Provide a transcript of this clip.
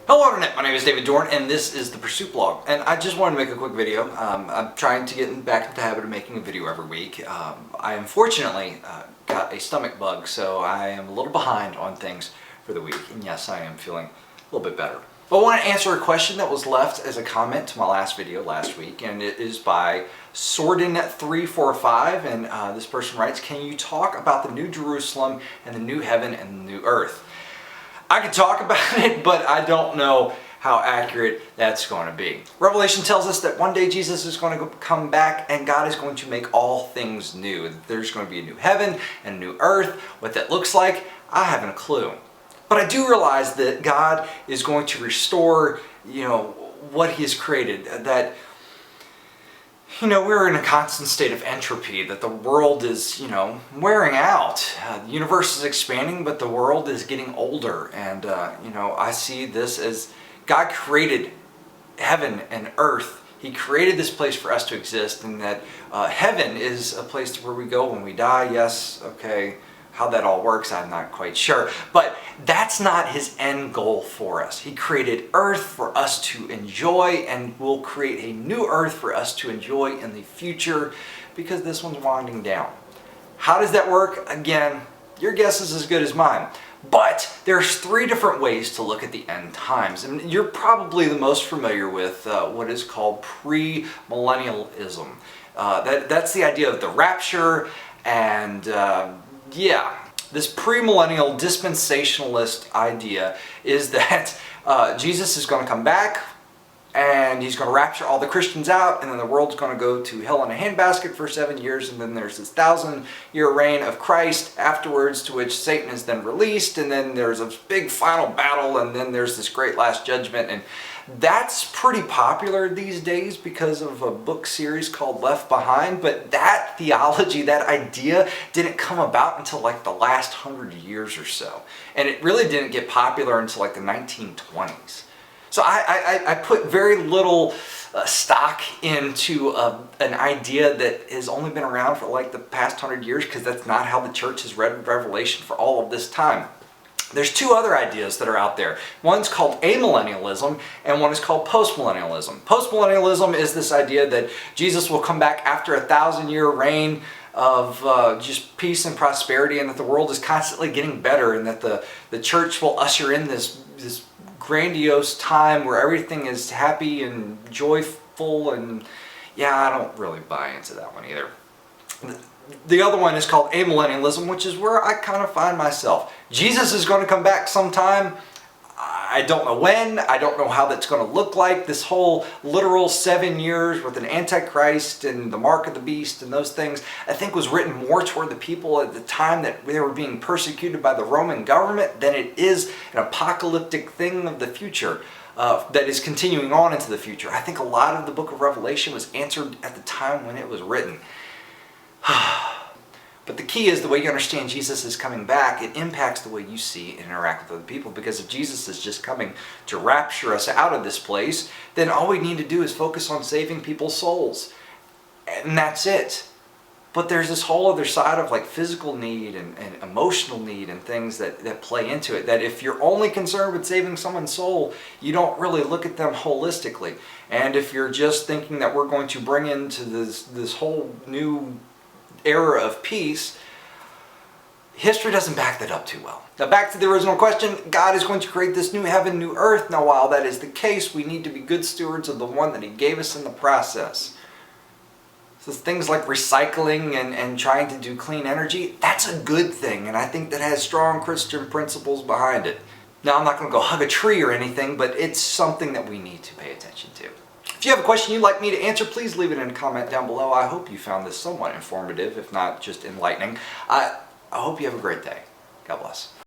Hello Internet, my name is David Dorn and this is the Pursuit Blog, and I just wanted to make a quick video. I'm trying to get back into the habit of making a video every week. I unfortunately got a stomach bug, so I am a little behind on things for the week, and yes, I am feeling a little bit better. But I want to answer a question that was left as a comment to my last video last week, and it is by Sordin345, and this person writes, can you talk about the New Jerusalem and the New Heaven and the New Earth? I could talk about it, but I don't know how accurate that's going to be. Revelation tells us that one day Jesus is going to come back and God is going to make all things new. There's going to be a new heaven and a new earth. What that looks like, I haven't a clue. But I do realize that God is going to restore, what He has created. That, we're in a constant state of entropy, that the world is, wearing out. The universe is expanding, but the world is getting older. And, I see this as God created heaven and earth. He created this place for us to exist, and that heaven is a place where we go when we die. Yes, okay. How that all works, I'm not quite sure. But that's not His end goal for us. He created earth for us to enjoy, and will create a new earth for us to enjoy in the future, because this one's winding down. How does that work? Again, your guess is as good as mine. But there's three different ways to look at the end times. And you're probably the most familiar with what is called premillennialism. That's the idea of the rapture and this premillennial dispensationalist idea is that Jesus is going to come back and He's going to rapture all the Christians out, and then the world's going to go to hell in a handbasket for 7 years, and then there's this 1,000-year reign of Christ afterwards, to which Satan is then released, and then there's a big final battle, and then there's this great last judgment. And that's pretty popular these days because of a book series called Left Behind, but that theology, that idea, didn't come about until like the last 100 years or so. And it really didn't get popular until like the 1920s. So I put very little stock into an idea that has only been around for like the past 100 years, because that's not how the church has read Revelation for all of this time. There's two other ideas that are out there. One's called amillennialism, and one is called postmillennialism. Postmillennialism is this idea that Jesus will come back after a 1,000-year reign of just peace and prosperity, and that the world is constantly getting better, and that the church will usher in this grandiose time where everything is happy and joyful. And I don't really buy into that one either. The other one is called amillennialism, which is where I kind of find myself. Jesus is going to come back sometime. I don't know when. I don't know how that's going to look like. This whole literal 7 years with an Antichrist and the mark of the beast and those things, I think was written more toward the people at the time that they were being persecuted by the Roman government than it is an apocalyptic thing of the future that is continuing on into the future. I think a lot of the book of Revelation was answered at the time when it was written. But the key is the way you understand Jesus is coming back, it impacts the way you see and interact with other people. Because if Jesus is just coming to rapture us out of this place, then all we need to do is focus on saving people's souls. And that's it. But there's this whole other side of like physical need and emotional need and things that play into it. That if you're only concerned with saving someone's soul, you don't really look at them holistically. And if you're just thinking that we're going to bring into this whole new era of peace, history doesn't back that up too well. Now back to the original question, God is going to create this new heaven, new earth. Now while that is the case, we need to be good stewards of the one that He gave us in the process. So things like recycling and trying to do clean energy, that's a good thing, and I think that has strong Christian principles behind it. Now I'm not going to go hug a tree or anything, but it's something that we need to pay attention to. If you have a question you'd like me to answer, please leave it in a comment down below. I hope you found this somewhat informative, if not just enlightening. I hope you have a great day. God bless.